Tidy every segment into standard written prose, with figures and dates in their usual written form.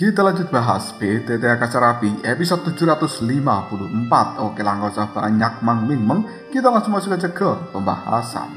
Kita lanjut bahas PTT Akasarapi episode 754. Oke lah, gak usah banyak meng. Kita langsung masuk aja ke pembahasan.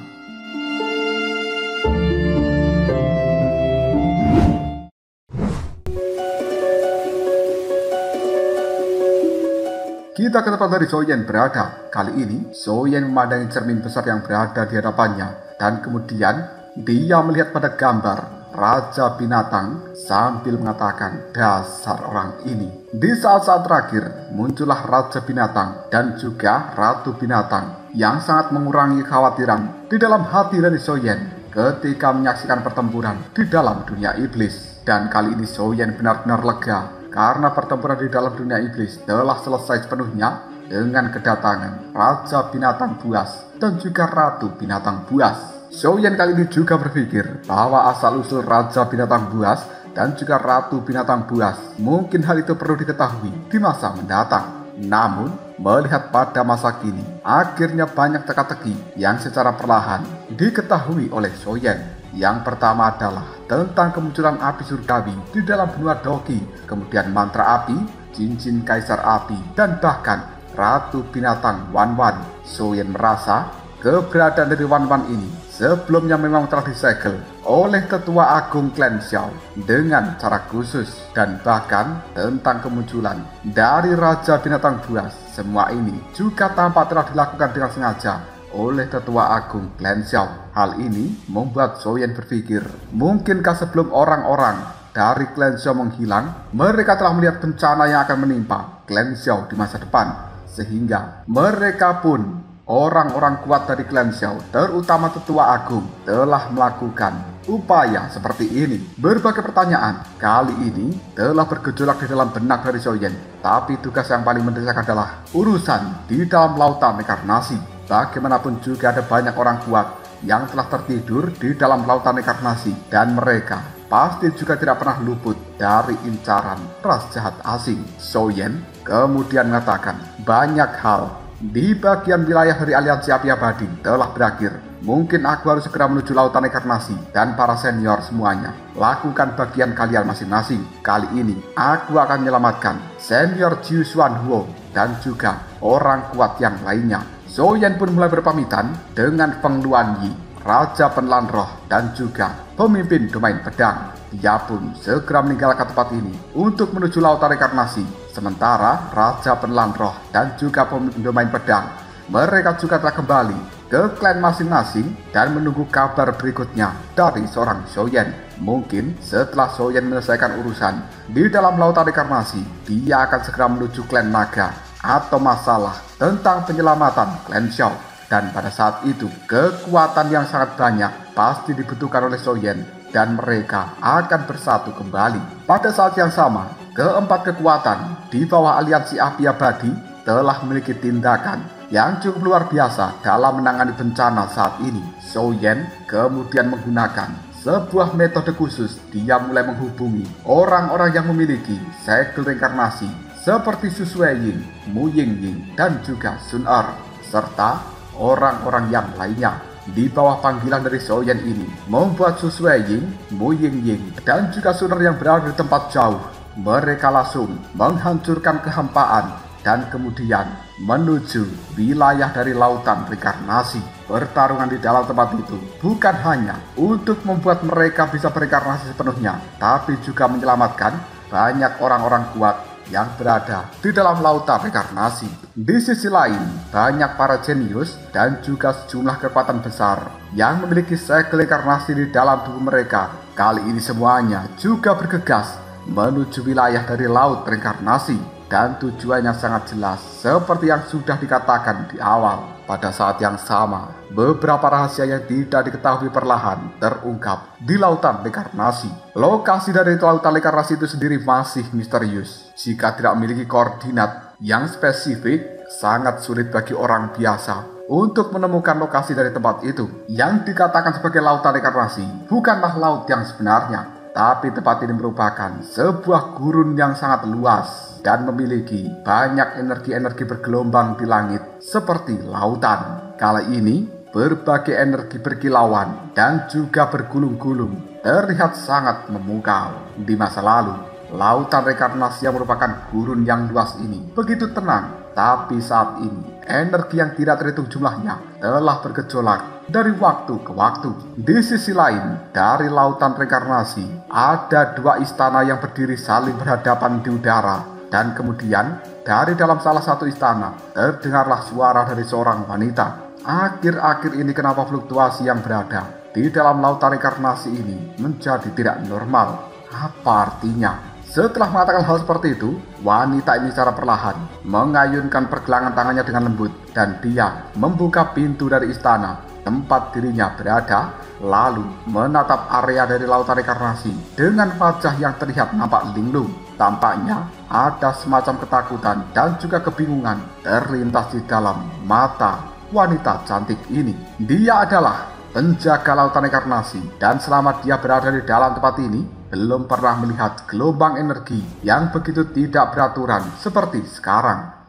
Kita ke tempat dari Soyen berada. Kali ini Soyen memandangi cermin besar yang berada di hadapannya, dan kemudian dia melihat pada gambar Raja Binatang sambil mengatakan, dasar orang ini. Di saat-saat terakhir muncullah Raja Binatang dan juga Ratu Binatang yang sangat mengurangi kekhawatiran di dalam hati dari Soyen ketika menyaksikan pertempuran di dalam dunia iblis. Dan kali ini Soyen benar-benar lega karena pertempuran di dalam dunia iblis telah selesai sepenuhnya dengan kedatangan Raja Binatang Buas dan juga Ratu Binatang Buas. Soyen kali ini juga berpikir bahwa asal-usul Raja Binatang Buas dan juga Ratu Binatang Buas mungkin hal itu perlu diketahui di masa mendatang. Namun, melihat pada masa kini, akhirnya banyak teka-teki yang secara perlahan diketahui oleh Soyen. Yang pertama adalah tentang kemunculan api surgawi di dalam benua Doki, kemudian mantra api, cincin kaisar api, dan bahkan Ratu Binatang Wanwan. Soyen merasa keberadaan dari Wanwan ini sebelumnya memang telah disegel oleh Ketua Agung Klan Xiao dengan cara khusus, dan bahkan tentang kemunculan dari Raja Binatang Buas. Semua ini juga tampak telah dilakukan dengan sengaja oleh Ketua Agung Klan Xiao. Hal ini membuat Soyen berpikir, mungkinkah sebelum orang-orang dari Klan Xiao menghilang, mereka telah melihat bencana yang akan menimpa Klan Xiao di masa depan, sehingga mereka pun, orang-orang kuat dari Klan Xiao, terutama Tetua Agung, telah melakukan upaya seperti ini. Berbagai pertanyaan kali ini telah bergejolak di dalam benak dari Soyen, tapi tugas yang paling mendesak adalah urusan di dalam lautan rekarnasi. Bagaimanapun juga ada banyak orang kuat yang telah tertidur di dalam lautan rekarnasi, dan mereka pasti juga tidak pernah luput dari incaran ras jahat asing. Soyen kemudian mengatakan, banyak hal di bagian wilayah dari aliansi api abadi telah berakhir. Mungkin aku harus segera menuju lautan rekarnasi, dan para senior semuanya, lakukan bagian kalian masing-masing. Kali ini aku akan menyelamatkan senior Jiu Xuan Huo dan juga orang kuat yang lainnya. Soyen pun mulai berpamitan dengan Feng Luan Yi, Raja Penelan Roh dan juga pemimpin domain pedang. Dia pun segera meninggalkan tempat ini untuk menuju lautan rekarnasi. Sementara Raja Penelan Roh dan juga pemimpin domain pedang, mereka juga telah kembali ke klan masing-masing dan menunggu kabar berikutnya dari seorang Soyen. Mungkin setelah Soyen menyelesaikan urusan di dalam lautan rekarnasi, dia akan segera menuju klan naga atau masalah tentang penyelamatan Klan Xiao. Dan pada saat itu, kekuatan yang sangat banyak pasti dibutuhkan oleh Soyen, dan mereka akan bersatu kembali. Pada saat yang sama, keempat kekuatan di bawah aliansi api abadi telah memiliki tindakan yang cukup luar biasa dalam menangani bencana saat ini. Soyen kemudian menggunakan sebuah metode khusus. Dia mulai menghubungi orang-orang yang memiliki segel reinkarnasi seperti Su Sueyin, Mu Yingying, dan juga Sun Er, serta orang-orang yang lainnya. Di bawah panggilan dari Soyen ini membuat Su Sueyin, Mu Yingying, dan juga Sun Er yang berada di tempat jauh, mereka langsung menghancurkan kehampaan dan kemudian menuju wilayah dari lautan rekarnasi. Pertarungan di dalam tempat itu bukan hanya untuk membuat mereka bisa berinkarnasi sepenuhnya, tapi juga menyelamatkan banyak orang-orang kuat yang berada di dalam lautan rekarnasi. Di sisi lain, banyak para jenius dan juga sejumlah kekuatan besar yang memiliki segel rekarnasi di dalam tubuh mereka. Kali ini semuanya juga bergegas menuju wilayah dari laut reinkarnasi, dan tujuannya sangat jelas seperti yang sudah dikatakan di awal. Pada saat yang sama, beberapa rahasia yang tidak diketahui perlahan terungkap di lautan rekarnasi. Lokasi dari lautan rekarnasi itu sendiri masih misterius. Jika tidak memiliki koordinat yang spesifik, sangat sulit bagi orang biasa untuk menemukan lokasi dari tempat itu. Yang dikatakan sebagai lautan rekarnasi bukanlah laut yang sebenarnya, tapi tempat ini merupakan sebuah gurun yang sangat luas dan memiliki banyak energi-energi bergelombang di langit seperti lautan. Kala ini, berbagai energi berkilauan dan juga bergulung-gulung terlihat sangat memukau. Di masa lalu, Lautan reinkarnasi yang merupakan gurun yang luas ini begitu tenang, tapi saat ini energi yang tidak terhitung jumlahnya telah bergejolak dari waktu ke waktu. Di sisi lain, dari lautan reinkarnasi ada dua istana yang berdiri saling berhadapan di udara, dan kemudian dari dalam salah satu istana terdengarlah suara dari seorang wanita. Akhir-akhir ini kenapa fluktuasi yang berada di dalam lautan reinkarnasi ini menjadi tidak normal? Apa artinya? Setelah mengatakan hal seperti itu, wanita ini secara perlahan mengayunkan pergelangan tangannya dengan lembut dan dia membuka pintu dari istana tempat dirinya berada, lalu menatap area dari lautan reinkarnasi dengan wajah yang terlihat nampak linglung. Tampaknya ada semacam ketakutan dan juga kebingungan terlintas di dalam mata wanita cantik ini. Dia adalah penjaga lautan reinkarnasi, dan selama dia berada di dalam tempat ini belum pernah melihat gelombang energi yang begitu tidak beraturan seperti sekarang.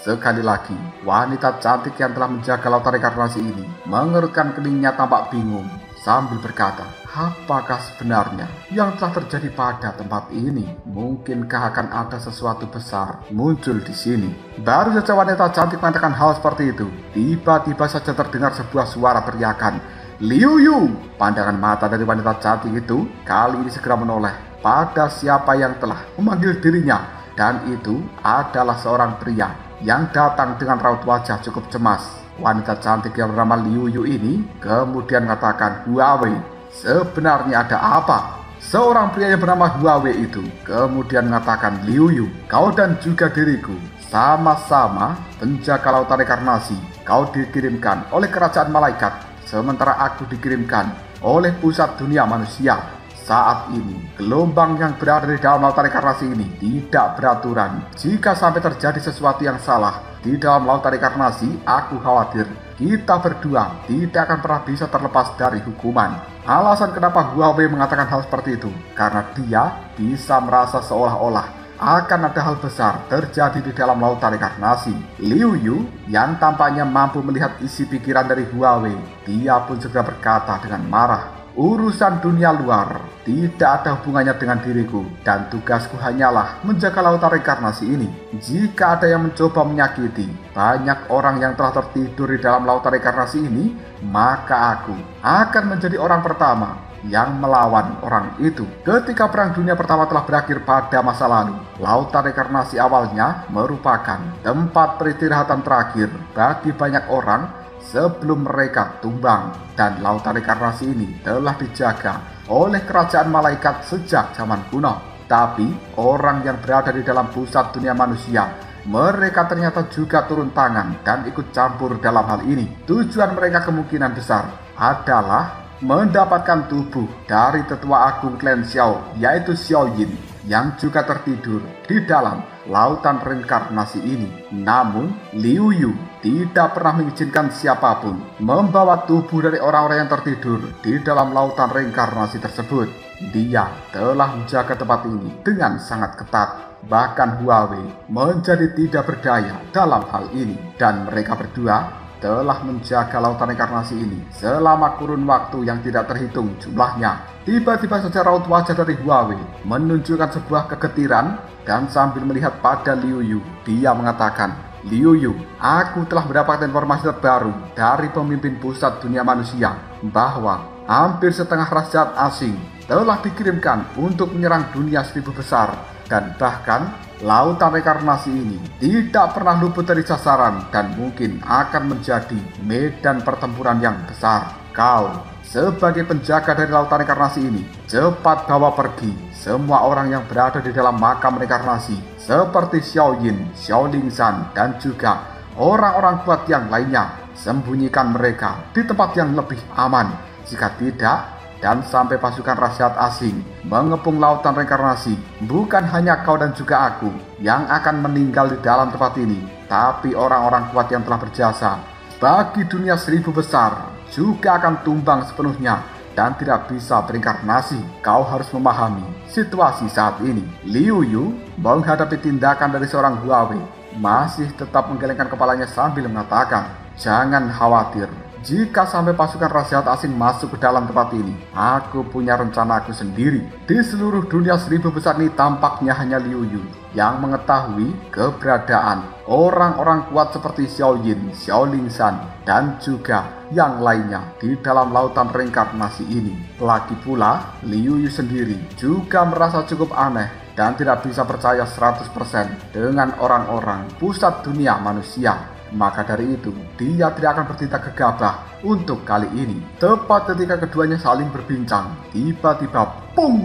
Sekali lagi, wanita cantik yang telah menjaga lautan reinkarnasi ini mengerutkan keningnya tampak bingung sambil berkata, apakah sebenarnya yang telah terjadi pada tempat ini? Mungkinkah akan ada sesuatu besar muncul di sini? Baru saja wanita cantik mengatakan hal seperti itu, tiba-tiba saja terdengar sebuah suara teriakan, Liu Yu! Pandangan mata dari wanita cantik itu kali ini segera menoleh pada siapa yang telah memanggil dirinya, dan itu adalah seorang pria yang datang dengan raut wajah cukup cemas. Wanita cantik yang bernama Liu Yu ini kemudian mengatakan, Huawei, sebenarnya ada apa? Seorang pria yang bernama Huawei itu kemudian mengatakan, Liu Yu, kau dan juga diriku sama-sama penjaga lautan reinkarnasi. Kau dikirimkan oleh kerajaan malaikat, sementara aku dikirimkan oleh pusat dunia manusia. Saat ini, gelombang yang berada di dalam lautan reinkarnasi ini tidak beraturan. Jika sampai terjadi sesuatu yang salah di dalam lautan reinkarnasi, aku khawatir kita berdua tidak akan pernah bisa terlepas dari hukuman. Alasan kenapa Huawei mengatakan hal seperti itu, karena dia bisa merasa seolah-olah akan ada hal besar terjadi di dalam lautan reinkarnasi. Liu Yu yang tampaknya mampu melihat isi pikiran dari Huawei, dia pun segera berkata dengan marah, urusan dunia luar tidak ada hubungannya dengan diriku, dan tugasku hanyalah menjaga lautan reinkarnasi ini. Jika ada yang mencoba menyakiti banyak orang yang telah tertidur di dalam lautan reinkarnasi ini, maka aku akan menjadi orang pertama yang melawan orang itu. Ketika Perang Dunia Pertama telah berakhir pada masa lalu, lautan reinkarnasi awalnya merupakan tempat peristirahatan terakhir bagi banyak orang sebelum mereka tumbang, dan lautan reinkarnasi ini telah dijaga oleh kerajaan malaikat sejak zaman kuno. Tapi orang yang berada di dalam pusat dunia manusia, mereka ternyata juga turun tangan dan ikut campur dalam hal ini. Tujuan mereka kemungkinan besar adalah mendapatkan tubuh dari tetua agung klan Xiao, yaitu Xiao Yin, yang juga tertidur di dalam lautan reinkarnasi ini. Namun Liu Yu tidak pernah mengizinkan siapapun membawa tubuh dari orang-orang yang tertidur di dalam lautan reinkarnasi tersebut. Dia telah menjaga tempat ini dengan sangat ketat. Bahkan Huawei menjadi tidak berdaya dalam hal ini, dan mereka berdua telah menjaga lautan reinkarnasi ini selama kurun waktu yang tidak terhitung jumlahnya. Tiba-tiba saja raut wajah dari Huawei menunjukkan sebuah kegetiran, dan sambil melihat pada Liu Yu, dia mengatakan, Liu Yu, aku telah mendapatkan informasi terbaru dari pemimpin pusat dunia manusia bahwa hampir setengah rakyat asing telah dikirimkan untuk menyerang dunia seribu besar, dan bahkan lautan reinkarnasi ini tidak pernah luput dari sasaran dan mungkin akan menjadi medan pertempuran yang besar. Kau sebagai penjaga dari lautan reinkarnasi ini, cepat bawa pergi semua orang yang berada di dalam makam reinkarnasi, seperti Xiao Yin, Xiao Lingshan, dan juga orang-orang kuat yang lainnya. Sembunyikan mereka di tempat yang lebih aman. Jika tidak, dan sampai pasukan rakyat asing mengepung lautan reinkarnasi, bukan hanya kau dan juga aku yang akan meninggal di dalam tempat ini, tapi orang-orang kuat yang telah berjasa bagi dunia seribu besar juga akan tumbang sepenuhnya dan tidak bisa berinkarnasi. Kau harus memahami situasi saat ini. Liu Yu menghadapi tindakan dari seorang Huawei masih tetap menggelengkan kepalanya sambil mengatakan, "Jangan khawatir. Jika sampai pasukan raja asing masuk ke dalam tempat ini, aku punya rencanaku sendiri. Di seluruh dunia 1000 besar ini tampaknya hanya Liu Yu yang mengetahui keberadaan orang-orang kuat seperti Xiao Yin, Xiao Lingshan, dan juga yang lainnya di dalam lautan reinkarnasi ini. Lagi pula, Liu Yu sendiri juga merasa cukup aneh dan tidak bisa percaya 100% dengan orang-orang pusat dunia manusia. Maka dari itu, dia tidak akan bertindak gegabah untuk kali ini. Tepat ketika keduanya saling berbincang, tiba-tiba pung!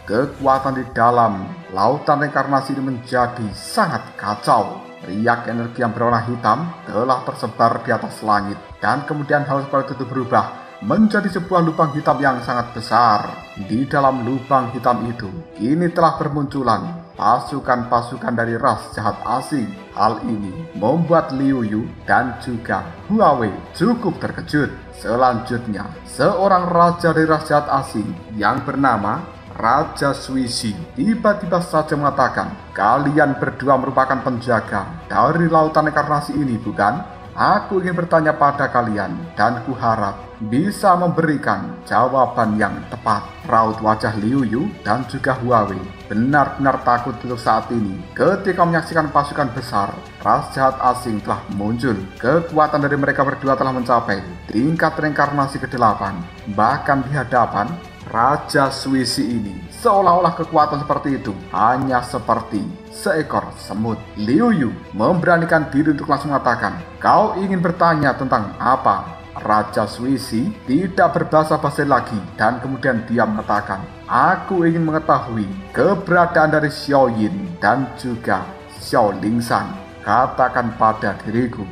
Kekuatan di dalam lautan reinkarnasi ini menjadi sangat kacau. Riak energi yang berwarna hitam telah tersebar di atas langit, dan kemudian hal seperti itu berubah menjadi sebuah lubang hitam yang sangat besar. Di dalam lubang hitam itu, kini telah bermunculan pasukan-pasukan dari ras jahat asing. Hal ini membuat Liu Yu dan juga Huawei cukup terkejut. Selanjutnya, seorang raja dari ras jahat asing yang bernama Raja Suisi tiba-tiba saja mengatakan, "Kalian berdua merupakan penjaga dari lautan reinkarnasi ini, bukan? Aku ingin bertanya pada kalian dan kuharap bisa memberikan jawaban yang tepat." Raut wajah Liu Yu dan juga Huawei benar-benar takut untuk saat ini ketika menyaksikan pasukan besar ras jahat asing telah muncul. Kekuatan dari mereka berdua telah mencapai tingkat reinkarnasi ke-8. Bahkan di hadapan Raja Suisi ini, seolah-olah kekuatan seperti itu hanya seperti seekor semut. Liu Yu memberanikan diri untuk langsung mengatakan, "Kau ingin bertanya tentang apa?" Raja Suisi tidak berbahasa-basi lagi dan kemudian dia mengatakan, "Aku ingin mengetahui keberadaan dari Xiao Yin dan juga Xiao Lingshan. Katakan pada diriku."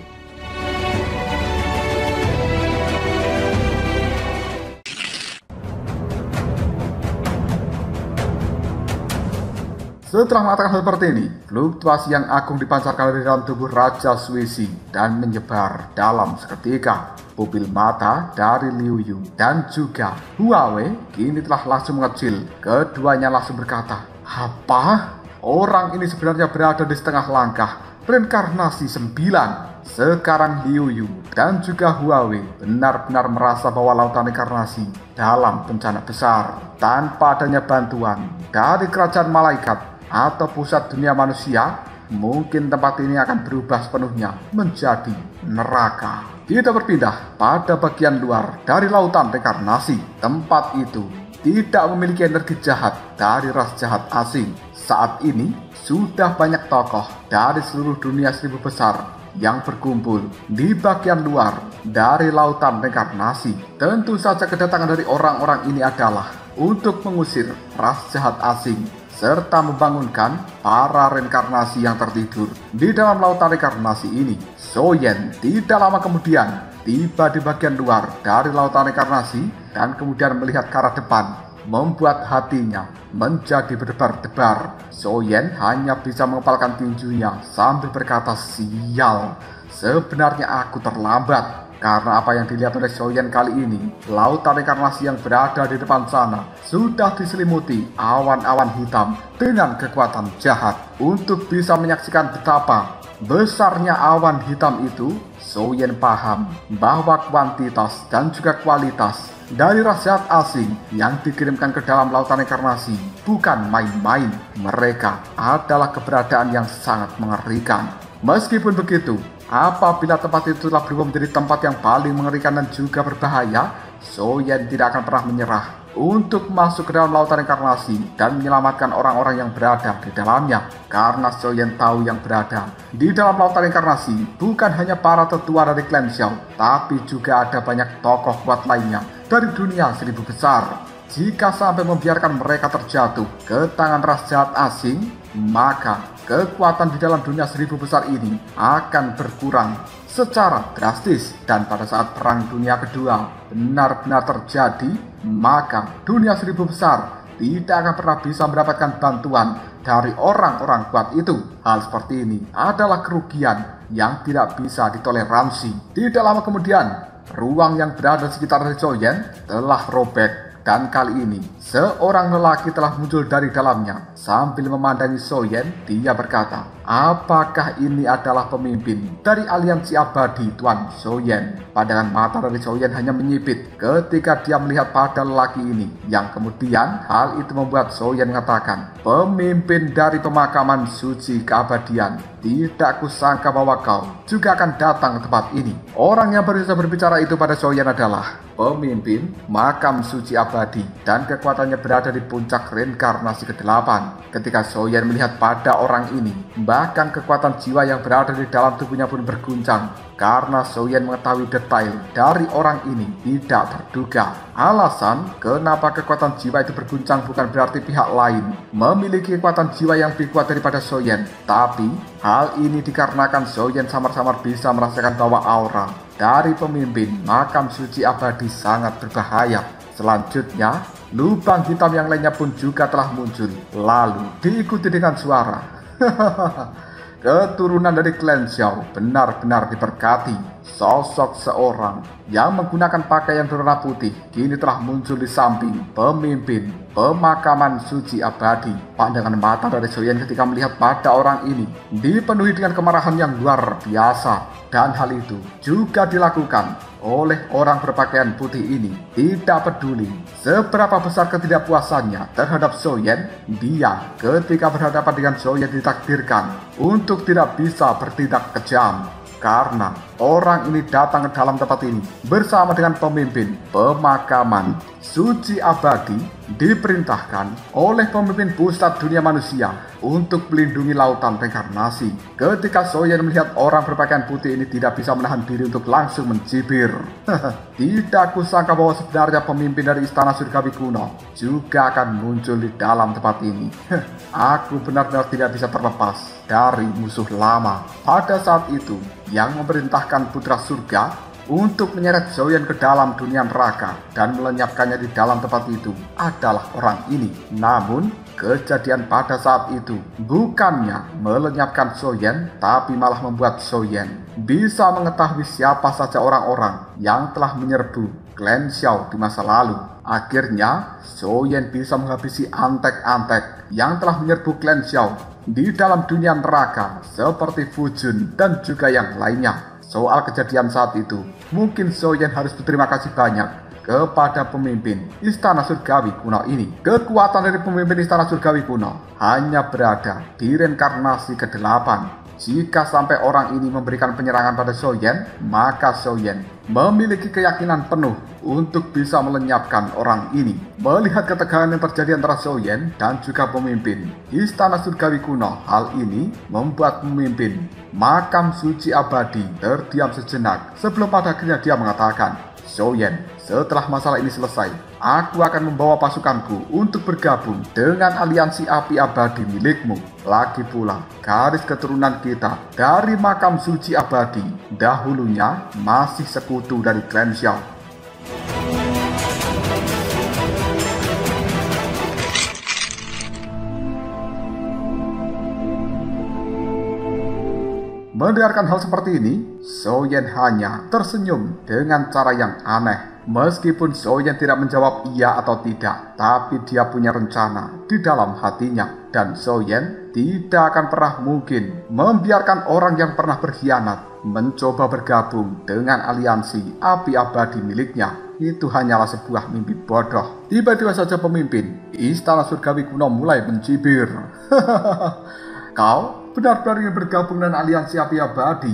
Setelah mengatakan hal seperti ini, fluktuasi yang agung dipancarkan dari dalam tubuh Raja Suisi dan menyebar dalam seketika. Pupil mata dari Liu Yu dan juga Huawei kini telah langsung mengecil. Keduanya langsung berkata, "Apa? Orang ini sebenarnya berada di setengah langkah reinkarnasi 9. Sekarang Liu Yu dan juga Huawei benar-benar merasa bahwa lautan reinkarnasi dalam bencana besar. Tanpa adanya bantuan dari kerajaan malaikat atau pusat dunia manusia, mungkin tempat ini akan berubah sepenuhnya menjadi neraka." Kita berpindah pada bagian luar dari lautan reinkarnasi. Tempat itu tidak memiliki energi jahat dari ras jahat asing. Saat ini sudah banyak tokoh dari seluruh dunia 1000 besar yang berkumpul di bagian luar dari lautan reinkarnasi. Tentu saja kedatangan dari orang-orang ini adalah untuk mengusir ras jahat asing serta membangunkan para reinkarnasi yang tertidur di dalam lautan reinkarnasi ini. Soyen tidak lama kemudian tiba di bagian luar dari lautan reinkarnasi dan kemudian melihat ke arah depan, membuat hatinya menjadi berdebar-debar. Soyen hanya bisa mengepalkan tinjunya sambil berkata, "Sial, sebenarnya aku terlambat." Karena apa yang dilihat oleh Soyen kali ini, lautan reinkarnasi yang berada di depan sana sudah diselimuti awan-awan hitam dengan kekuatan jahat. Untuk bisa menyaksikan betapa besarnya awan hitam itu, Soyen paham bahwa kuantitas dan juga kualitas dari ras jahat asing yang dikirimkan ke dalam lautan reinkarnasi bukan main-main. Mereka adalah keberadaan yang sangat mengerikan. Meskipun begitu, apabila tempat itu telah berubah menjadi tempat yang paling mengerikan dan juga berbahaya, Soyen tidak akan pernah menyerah untuk masuk ke dalam lautan reinkarnasi dan menyelamatkan orang-orang yang berada di dalamnya. Karena Soyen tahu yang berada di dalam lautan reinkarnasi bukan hanya para tetua dari klan Xiao, tapi juga ada banyak tokoh kuat lainnya dari dunia 1000 besar. Jika sampai membiarkan mereka terjatuh ke tangan ras jahat asing, maka kekuatan di dalam dunia 1000 besar ini akan berkurang secara drastis. Dan pada saat Perang Dunia Kedua benar-benar terjadi, maka dunia 1000 besar tidak akan pernah bisa mendapatkan bantuan dari orang-orang kuat itu. Hal seperti ini adalah kerugian yang tidak bisa ditoleransi. Tidak lama kemudian, ruang yang berada di sekitar Soyen telah robek Dan kali ini, seorang lelaki telah muncul dari dalamnya. Sambil memandangi Soyen, dia berkata, "Apakah ini adalah pemimpin dari aliansi abadi Tuan Soyen?" Pandangan mata dari Soyen hanya menyipit ketika dia melihat pada lelaki ini. Yang kemudian, hal itu membuat Soyen mengatakan, "Pemimpin dari pemakaman suci keabadian, tidak kusangka bahwa kau juga akan datang ke tempat ini." Orang yang berusaha berbicara itu pada Soyen adalah pemimpin makam suci abadi, dan kekuatannya berada di puncak reinkarnasi ke-8. Ketika Soyen melihat pada orang ini, bahkan kekuatan jiwa yang berada di dalam tubuhnya pun berguncang, karena Soyen mengetahui detail dari orang ini tidak terduga. Alasan kenapa kekuatan jiwa itu berguncang bukan berarti pihak lain memiliki kekuatan jiwa yang lebih kuat daripada Soyen, tapi hal ini dikarenakan Soyen samar-samar bisa merasakan bahwa aura dari pemimpin makam suci abadi sangat berbahaya. Selanjutnya, lubang hitam yang lainnya pun juga telah muncul, lalu diikuti dengan suara. Keturunan dari klan Xiao benar-benar diberkati. Sosok seorang yang menggunakan pakaian berwarna putih kini telah muncul di samping pemimpin pemakaman suci abadi. Pandangan mata dari Soyen ketika melihat pada orang ini dipenuhi dengan kemarahan yang luar biasa. Dan hal itu juga dilakukan oleh orang berpakaian putih ini. Tidak peduli seberapa besar ketidakpuasannya terhadap Soyen, dia ketika berhadapan dengan Soyen ditakdirkan untuk tidak bisa bertindak kejam. Karena orang ini datang ke dalam tempat ini bersama dengan pemimpin pemakaman suci abadi, diperintahkan oleh pemimpin pusat dunia manusia untuk melindungi lautan reinkarnasi. Ketika Soyen melihat orang berpakaian putih ini tidak bisa menahan diri untuk langsung mencibir. Tidak kusangka bahwa sebenarnya pemimpin dari istana surgawi kuno juga akan muncul di dalam tempat ini. Aku benar-benar tidak bisa terlepas dari musuh lama. Pada saat itu, yang memerintahkan putra surga untuk menyeret Soyen ke dalam dunia neraka dan melenyapkannya di dalam tempat itu adalah orang ini. Namun, kejadian pada saat itu bukannya melenyapkan Soyen, tapi malah membuat Soyen bisa mengetahui siapa saja orang-orang yang telah menyerbu klan Xiao di masa lalu. Akhirnya, Soyen bisa menghabisi antek-antek yang telah menyerbu klan Xiao di dalam dunia neraka seperti Fujun dan juga yang lainnya. Soal kejadian saat itu, mungkin Soyen harus berterima kasih banyak kepada pemimpin Istana Surgawi kuno ini. Kekuatan dari pemimpin Istana Surgawi kuno hanya berada di reinkarnasi ke-8. Jika sampai orang ini memberikan penyerangan pada Soyen, maka Soyen memiliki keyakinan penuh untuk bisa melenyapkan orang ini. Melihat ketegangan yang terjadi antara Soyen dan juga pemimpin Istana Surgawi kuno, hal ini membuat pemimpin makam suci abadi terdiam sejenak sebelum pada akhirnya dia mengatakan, "Soyen, setelah masalah ini selesai, aku akan membawa pasukanku untuk bergabung dengan aliansi api abadi milikmu. Lagi pula, garis keturunan kita dari makam suci abadi dahulunya masih sekutu dari klan Xiao." Mendengarkan hal seperti ini, Soyen hanya tersenyum dengan cara yang aneh. Meskipun Soyen tidak menjawab iya atau tidak, tapi dia punya rencana di dalam hatinya. Dan Soyen tidak akan pernah mungkin membiarkan orang yang pernah berkhianat mencoba bergabung dengan aliansi api abadi miliknya. Itu hanyalah sebuah mimpi bodoh. Tiba-tiba saja pemimpin Istana Surgawi kuno mulai mencibir. "Kau benar-benar ingin bergabung dengan aliansi api abadi?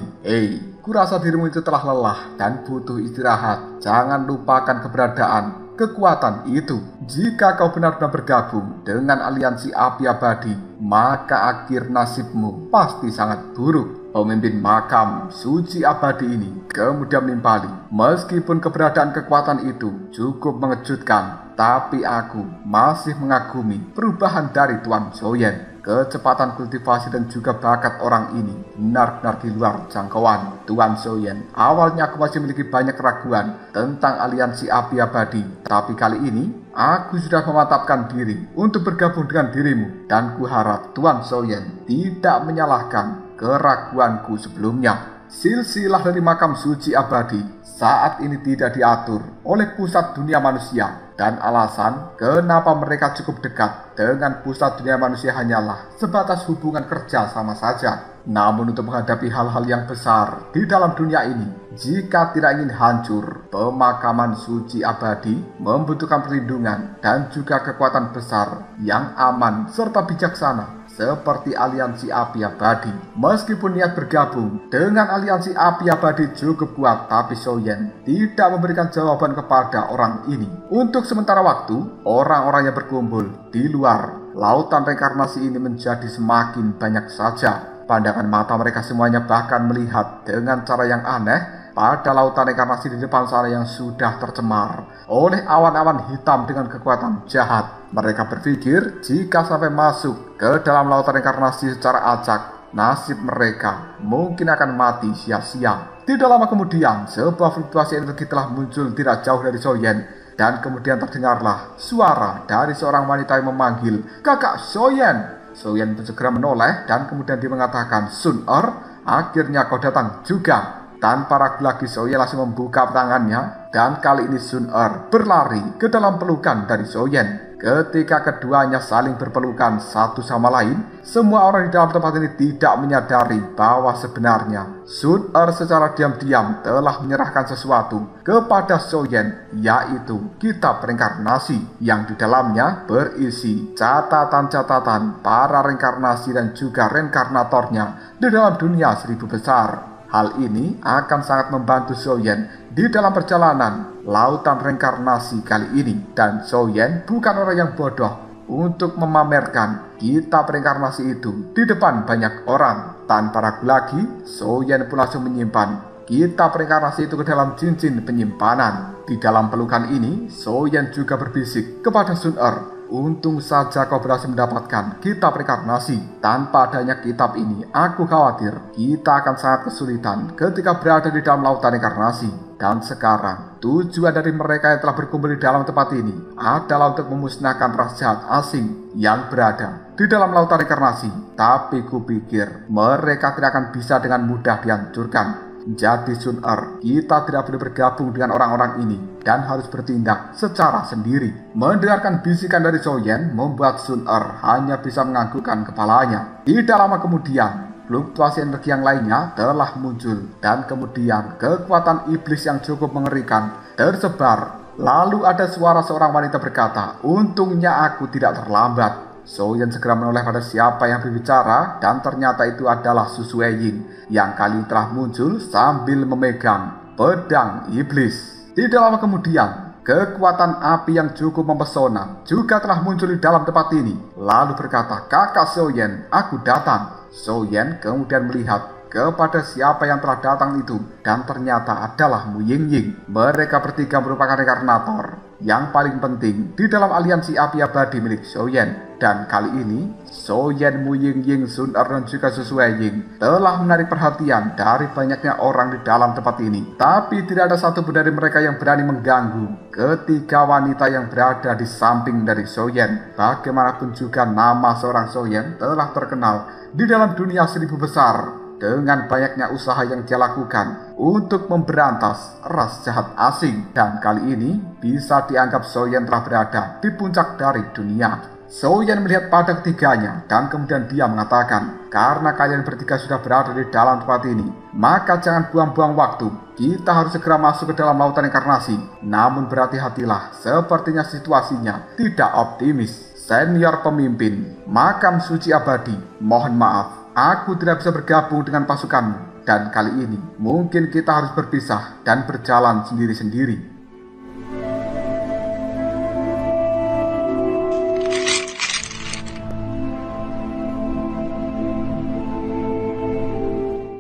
Kurasa dirimu itu telah lelah dan butuh istirahat. Jangan lupakan keberadaan kekuatan itu. Jika kau benar-benar bergabung dengan aliansi api abadi, maka akhir nasibmu pasti sangat buruk." Pemimpin makam suci abadi ini kemudian menimpali, "Meskipun keberadaan kekuatan itu cukup mengejutkan, tapi aku masih mengagumi perubahan dari Tuan Soyen. Kecepatan kultivasi dan juga bakat orang ini benar-benar di luar jangkauan Tuan Soyen. Awalnya aku masih memiliki banyak keraguan tentang aliansi api abadi, tapi kali ini aku sudah memantapkan diri untuk bergabung dengan dirimu, dan kuharap Tuan Soyen tidak menyalahkan keraguanku sebelumnya." Silsilah dari makam suci abadi saat ini tidak diatur oleh pusat dunia manusia, dan alasan kenapa mereka cukup dekat dengan pusat dunia manusia hanyalah sebatas hubungan kerja sama saja. Namun untuk menghadapi hal-hal yang besar di dalam dunia ini, jika tidak ingin hancur, pemakaman suci abadi membutuhkan perlindungan dan juga kekuatan besar yang aman serta bijaksana seperti aliansi api abadi. Meskipun niat bergabung dengan aliansi api abadi cukup kuat, tapi Soyen tidak memberikan jawaban kepada orang ini. Untuk sementara waktu, orang-orang yang berkumpul di luar lautan reinkarnasi ini menjadi semakin banyak saja. Pandangan mata mereka semuanya bahkan melihat dengan cara yang aneh pada lautan reinkarnasi di depan sana yang sudah tercemar oleh awan-awan hitam dengan kekuatan jahat. Mereka berpikir jika sampai masuk ke dalam lautan reinkarnasi secara acak, nasib mereka mungkin akan mati sia-sia. Tidak lama kemudian, sebuah fluktuasi energi telah muncul tidak jauh dari Soyen, dan kemudian terdengarlah suara dari seorang wanita yang memanggil, "Kakak Soyen." Soyen segera menoleh dan kemudian dia mengatakan, "Sun-er, akhirnya kau datang juga." Tanpa ragu lagi, Soyen langsung membuka tangannya, dan kali ini Sun-er berlari ke dalam pelukan dari Soyen. Ketika keduanya saling berpelukan satu sama lain, semua orang di dalam tempat ini tidak menyadari bahwa sebenarnya Sun-er secara diam-diam telah menyerahkan sesuatu kepada Soyen, yaitu kitab reinkarnasi yang di dalamnya berisi catatan-catatan para reinkarnasi dan juga reinkarnatornya di dalam dunia 1000 besar. Hal ini akan sangat membantu Soyen di dalam perjalanan lautan reinkarnasi kali ini. Dan Soyen bukan orang yang bodoh untuk memamerkan kitab reinkarnasi itu di depan banyak orang. Tanpa ragu lagi, Soyen pun langsung menyimpan kitab reinkarnasi itu ke dalam cincin penyimpanan. Di dalam pelukan ini, Soyen juga berbisik kepada Sun-er, "Untung saja kau berhasil mendapatkan kitab reinkarnasi. Tanpa adanya kitab ini, aku khawatir kita akan sangat kesulitan ketika berada di dalam lautan reinkarnasi. Dan sekarang, tujuan dari mereka yang telah berkumpul di dalam tempat ini adalah untuk memusnahkan ras jahat asing yang berada di dalam lautan reinkarnasi. Tapi kupikir mereka tidak akan bisa dengan mudah dihancurkan. Jadi Sun-er, kita tidak boleh bergabung dengan orang-orang ini dan harus bertindak secara sendiri." Mendengarkan bisikan dari Soyen membuat Sun-er hanya bisa menganggukkan kepalanya. Tidak lama kemudian, fluktuasi energi yang lainnya telah muncul, dan kemudian kekuatan iblis yang cukup mengerikan tersebar. Lalu ada suara seorang wanita berkata, "Untungnya aku tidak terlambat." Soyen segera menoleh pada siapa yang berbicara, dan ternyata itu adalah Su Sueyin yang kali ini telah muncul sambil memegang pedang iblis. Tidak lama kemudian, kekuatan api yang cukup mempesona juga telah muncul di dalam tempat ini, lalu berkata, "Kakak Soyen, aku datang." Soyen kemudian melihat kepada siapa yang telah datang itu, dan ternyata adalah Mu Ying-ying. Mereka bertiga merupakan reinkarnator yang paling penting di dalam aliansi api abadi milik Soyen. Dan kali ini, Soyen, Mu Ying-ying, Sun-er, dan juga Su Sueyin telah menarik perhatian dari banyaknya orang di dalam tempat ini. Tapi tidak ada satupun dari mereka yang berani mengganggu ketiga wanita yang berada di samping dari Soyen. Bagaimanapun juga nama seorang Soyen telah terkenal di dalam dunia 1000 besar dengan banyaknya usaha yang dia lakukan untuk memberantas ras jahat asing. Dan kali ini bisa dianggap Soyen telah berada di puncak dari dunia. Soyen melihat pada ketiganya dan kemudian dia mengatakan, "Karena kalian bertiga sudah berada di dalam tempat ini, maka jangan buang-buang waktu. Kita harus segera masuk ke dalam lautan reinkarnasi. Namun berhati-hatilah, sepertinya situasinya tidak optimis." Senior pemimpin makam suci abadi, "Mohon maaf, aku tidak bisa bergabung dengan pasukanmu. Dan kali ini mungkin kita harus berpisah dan berjalan sendiri-sendiri."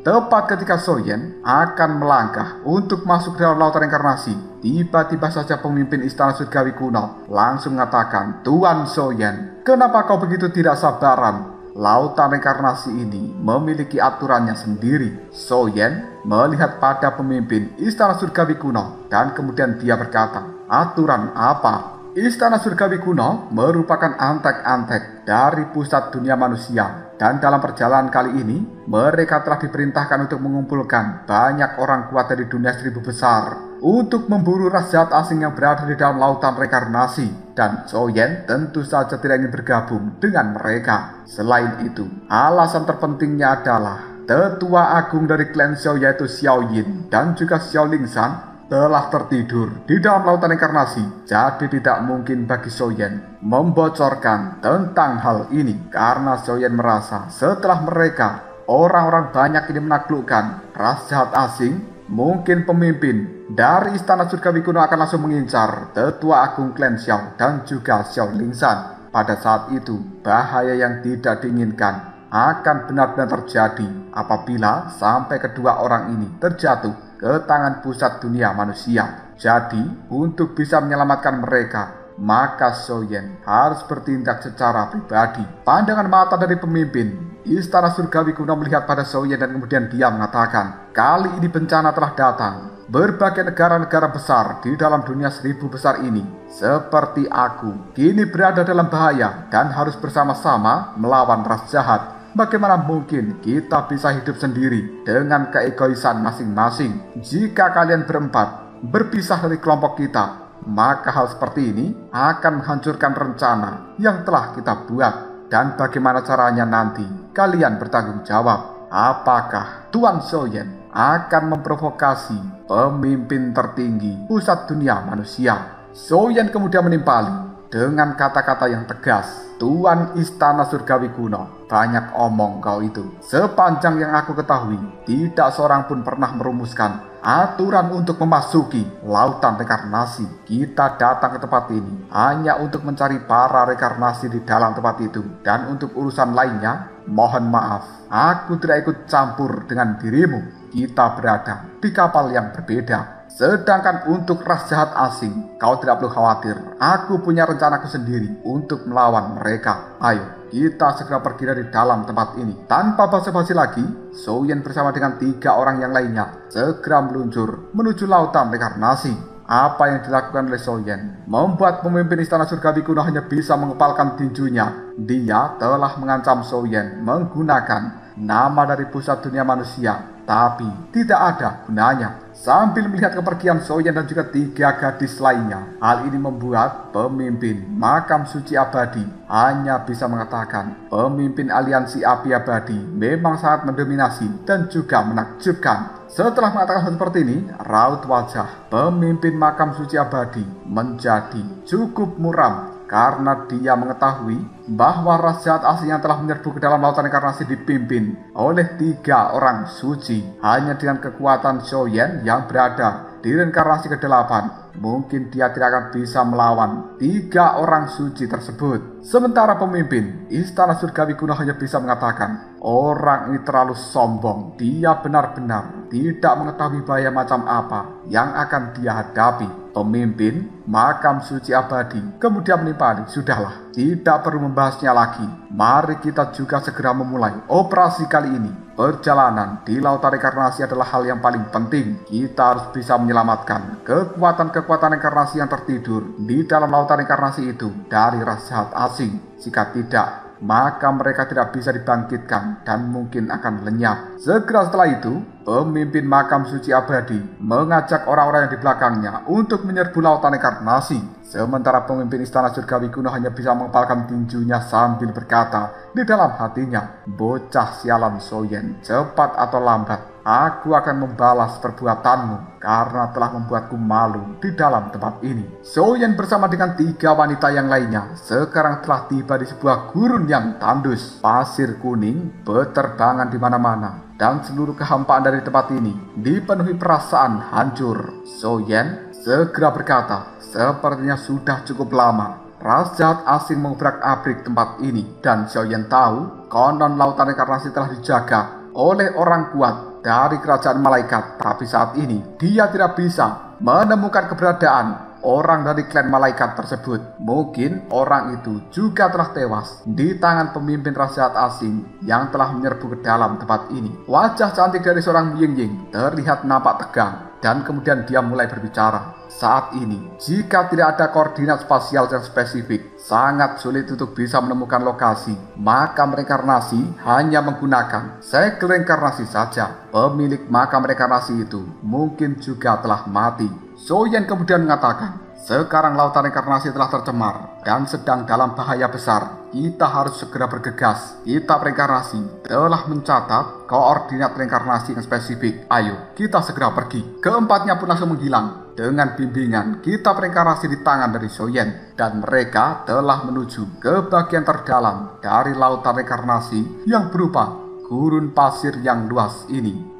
Tepat ketika Soyen akan melangkah untuk masuk ke dalam lautan reinkarnasi, tiba-tiba saja pemimpin istana surgawi kuno langsung mengatakan, "Tuan Soyen, kenapa kau begitu tidak sabaran? Lautan reinkarnasi ini memiliki aturannya sendiri." Soyen melihat pada pemimpin istana surgawi kuno dan kemudian dia berkata, "Aturan apa?" Istana surgawi kuno merupakan antek-antek dari pusat dunia manusia Dan dalam perjalanan kali ini, mereka telah diperintahkan untuk mengumpulkan banyak orang kuat dari dunia 1000 besar untuk memburu ras jahat asing yang berada di dalam lautan reinkarnasi. Dan Zhou Yan tentu saja tidak ingin bergabung dengan mereka. Selain itu, alasan terpentingnya adalah tetua agung dari klan Xiao yaitu Xiao Yin dan juga Xiao Lingshan telah tertidur di dalam lautan reinkarnasi. Jadi tidak mungkin bagi Zhou Yan membocorkan tentang hal ini, karena Zhou Yan merasa setelah mereka orang-orang banyak ini menaklukkan ras jahat asing, mungkin pemimpin dari istana surgawi kuno akan langsung mengincar tetua agung klan Xiao dan juga Xiao Lingshan. Pada saat itu, bahaya yang tidak diinginkan akan benar-benar terjadi apabila sampai kedua orang ini terjatuh ke tangan pusat dunia manusia. Jadi, untuk bisa menyelamatkan mereka, maka Zhou Yan harus bertindak secara pribadi. Pandangan mata dari pemimpin istana surgawi kuno melihat pada Zhou Yan dan kemudian dia mengatakan, kali ini bencana telah datang. Berbagai negara-negara besar di dalam dunia 1000 besar ini, seperti aku, kini berada dalam bahaya dan harus bersama-sama melawan ras jahat. Bagaimana mungkin kita bisa hidup sendiri dengan keegoisan masing-masing? Jika kalian berempat berpisah dari kelompok kita, maka hal seperti ini akan menghancurkan rencana yang telah kita buat. Dan bagaimana caranya nanti kalian bertanggung jawab? Apakah Tuan Zhou Yan akan memprovokasi pemimpin tertinggi pusat dunia manusia? Zhou Yan kemudian menimpali dengan kata-kata yang tegas, Tuan Istana Surgawi Kuno, banyak omong kau itu. Sepanjang yang aku ketahui, tidak seorang pun pernah merumuskan aturan untuk memasuki lautan reinkarnasi. Kita datang ke tempat ini hanya untuk mencari para reinkarnasi di dalam tempat itu. Dan untuk urusan lainnya, mohon maaf, aku tidak ikut campur dengan dirimu. Kita berada di kapal yang berbeda. Sedangkan untuk ras jahat asing, kau tidak perlu khawatir. Aku punya rencanaku sendiri untuk melawan mereka. Ayo, kita segera pergi dari dalam tempat ini. Tanpa basa-basi lagi, Zhou Yan bersama dengan 3 orang yang lainnya segera meluncur menuju lautan reinkarnasi. Apa yang dilakukan oleh Zhou Yan membuat pemimpin istana surgawi kuno hanya bisa mengepalkan tinjunya. Dia telah mengancam Zhou Yan menggunakan nama dari pusat dunia manusia, tapi tidak ada gunanya. Sambil melihat kepergian Zhou Yan dan juga 3 gadis lainnya, hal ini membuat pemimpin makam suci abadi hanya bisa mengatakan pemimpin aliansi api abadi memang sangat mendominasi dan juga menakjubkan. Setelah mengatakan hal seperti ini, raut wajah pemimpin makam suci abadi menjadi cukup muram, karena dia mengetahui bahwa ras jahat asing yang telah menyerbu ke dalam lautan reinkarnasi dipimpin oleh 3 orang suci. Hanya dengan kekuatan Zhou Yan yang berada di reinkarnasi ke-8, mungkin dia tidak akan bisa melawan 3 orang suci tersebut. Sementara pemimpin istana surgawi kuno hanya bisa mengatakan, orang ini terlalu sombong. Dia benar-benar tidak mengetahui bahaya macam apa yang akan dia hadapi. Pemimpin makam suci abadi kemudian menimpali, sudahlah, tidak perlu membahasnya lagi. Mari kita juga segera memulai operasi kali ini. Perjalanan di lautan reinkarnasi adalah hal yang paling penting. Kita harus bisa menyelamatkan kekuatan-kekuatan reinkarnasi yang tertidur di dalam lautan reinkarnasi itu dari ras jahat asing. Jika tidak, maka mereka tidak bisa dibangkitkan dan mungkin akan lenyap. Segera setelah itu, pemimpin makam suci abadi mengajak orang-orang yang di belakangnya untuk menyerbu lautan reinkarnasi. Sementara pemimpin istana surgawi kuno hanya bisa mengepalkan tinjunya sambil berkata di dalam hatinya, bocah sialan Zhou Yan, cepat atau lambat aku akan membalas perbuatanmu karena telah membuatku malu di dalam tempat ini. Zhou Yan bersama dengan 3 wanita yang lainnya sekarang telah tiba di sebuah gurun yang tandus. Pasir kuning berterbangan di mana-mana dan seluruh kehampaan dari tempat ini dipenuhi perasaan hancur. Zhou Yan segera berkata, sepertinya sudah cukup lama ras jahat asing mengobrak-abrik tempat ini. Dan Zhou Yan tahu konon lautan reinkarnasi telah dijaga oleh orang kuat dari kerajaan malaikat. Tapi saat ini dia tidak bisa menemukan keberadaan orang dari klan malaikat tersebut. Mungkin orang itu juga telah tewas di tangan pemimpin ras jahat asing yang telah menyerbu ke dalam tempat ini. Wajah cantik dari seorang Ying Ying terlihat nampak tegang dan kemudian dia mulai berbicara. Saat ini, jika tidak ada koordinat spasial yang spesifik, sangat sulit untuk bisa menemukan lokasi. Makam reinkarnasi hanya menggunakan segel reinkarnasi saja. Pemilik makam reinkarnasi itu mungkin juga telah mati. Soyen kemudian mengatakan, sekarang lautan reinkarnasi telah tercemar dan sedang dalam bahaya besar. Kita harus segera bergegas. Kitab reinkarnasi telah mencatat koordinat reinkarnasi yang spesifik. Ayo, kita segera pergi. Keempatnya pun langsung menghilang. Dengan bimbingan kitab reinkarnasi di tangan dari Soyen, dan mereka telah menuju ke bagian terdalam dari lautan reinkarnasi yang berupa gurun pasir yang luas ini.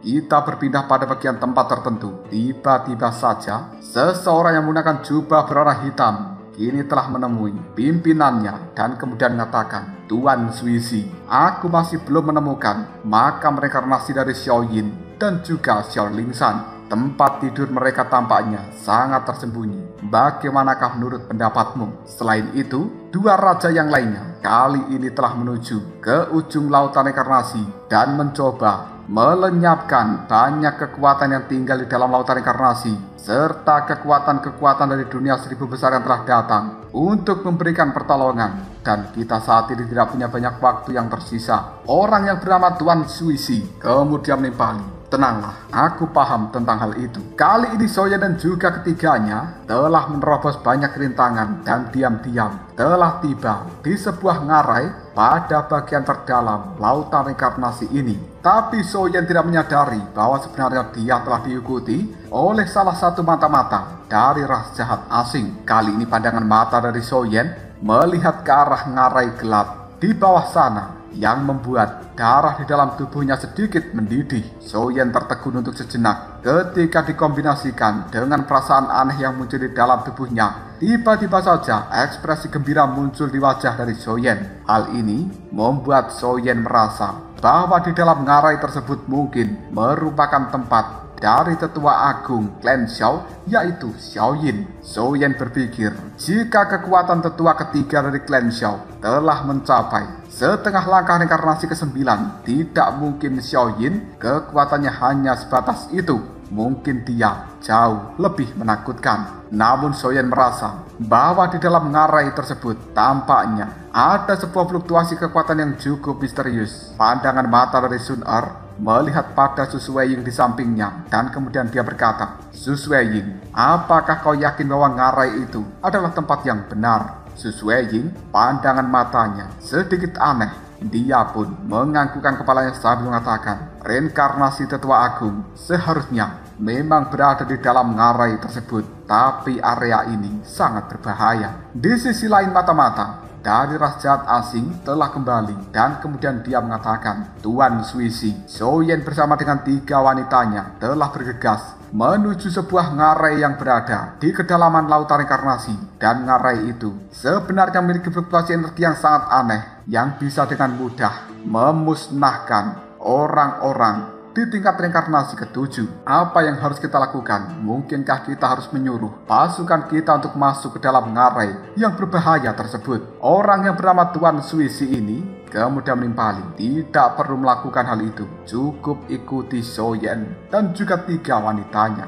Kita berpindah pada bagian tempat tertentu. Tiba-tiba saja, seseorang yang menggunakan jubah berwarna hitam kini telah menemui pimpinannya dan kemudian mengatakan, Tuan Suisi, aku masih belum menemukan makam reinkarnasi dari Xiao Yin dan juga Xiao Lingshan. Tempat tidur mereka tampaknya sangat tersembunyi. Bagaimanakah menurut pendapatmu? Selain itu, dua raja yang lainnya kali ini telah menuju ke ujung lautan reinkarnasi dan mencoba melenyapkan banyak kekuatan yang tinggal di dalam lautan reinkarnasi, serta kekuatan-kekuatan dari dunia seribu besar yang telah datang untuk memberikan pertolongan. Dan kita saat ini tidak punya banyak waktu yang tersisa. Orang yang bernama Tuan Suisi kemudian menimpali. Tenanglah, aku paham tentang hal itu. Kali ini Soyen dan juga ketiganya telah menerobos banyak rintangan dan diam-diam telah tiba di sebuah ngarai pada bagian terdalam lautan reinkarnasi ini. Tapi Soyen tidak menyadari bahwa sebenarnya dia telah diikuti oleh salah satu mata-mata dari ras jahat asing. Kali ini pandangan mata dari Soyen melihat ke arah ngarai gelap di bawah sana yang membuat darah di dalam tubuhnya sedikit mendidih. Soyen tertegun untuk sejenak ketika dikombinasikan dengan perasaan aneh yang muncul di dalam tubuhnya. Tiba-tiba saja ekspresi gembira muncul di wajah dari Soyen. Hal ini membuat Soyen merasa bahwa di dalam ngarai tersebut mungkin merupakan tempat dari tetua agung klan Xiao, yaitu Xiao Yin. Soyen berpikir, jika kekuatan tetua ketiga dari klan Xiao telah mencapai setengah langkah reinkarnasi ke-9, tidak mungkin Xiao Yin kekuatannya hanya sebatas itu. Mungkin dia jauh lebih menakutkan. Namun Soyen merasa bahwa di dalam ngarai tersebut tampaknya ada sebuah fluktuasi kekuatan yang cukup misterius. Pandangan mata dari Sun Er melihat pada Su Suiying di sampingnya dan kemudian dia berkata, Su Suiying, apakah kau yakin bahwa ngarai itu adalah tempat yang benar? Su Suiying, pandangan matanya sedikit aneh. Dia pun menganggukkan kepalanya sambil mengatakan, reinkarnasi tetua agung seharusnya memang berada di dalam ngarai tersebut, tapi area ini sangat berbahaya. Di sisi lain mata-mata dari ras jahat asing telah kembali dan kemudian dia mengatakan, Tuan Suisi, Soyen bersama dengan 3 wanitanya telah bergegas menuju sebuah ngarai yang berada di kedalaman lautan reinkarnasi. Dan ngarai itu sebenarnya memiliki fluktuasi energi yang sangat aneh yang bisa dengan mudah memusnahkan orang-orang di tingkat reinkarnasi ke-7. Apa yang harus kita lakukan? Mungkinkah kita harus menyuruh pasukan kita untuk masuk ke dalam ngarai yang berbahaya tersebut? Orang yang bernama Tuan Suisi ini kemudian menimpali, tidak perlu melakukan hal itu, cukup ikuti Soyen dan juga 3 wanitanya.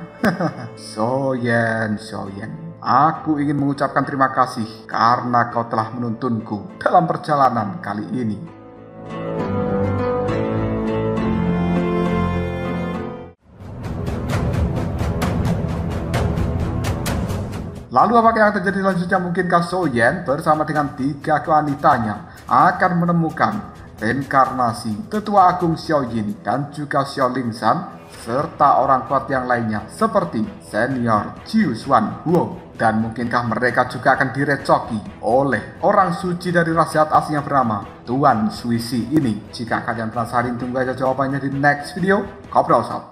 Soyen, aku ingin mengucapkan terima kasih karena kau telah menuntunku dalam perjalanan kali ini. Lalu apakah yang terjadi selanjutnya? Mungkinkah Soyen bersama dengan 3 wanitanya akan menemukan reinkarnasi tetua agung Xiao Yin dan juga Xiao Lingshan serta orang kuat yang lainnya seperti senior Jiu Xuan Huo? Dan mungkinkah mereka juga akan direcoki oleh orang suci dari ras jahat asing yang bernama Tuan Suisi ini? Jika kalian penasaran, tunggu aja jawabannya di next video. Kobrol Shop.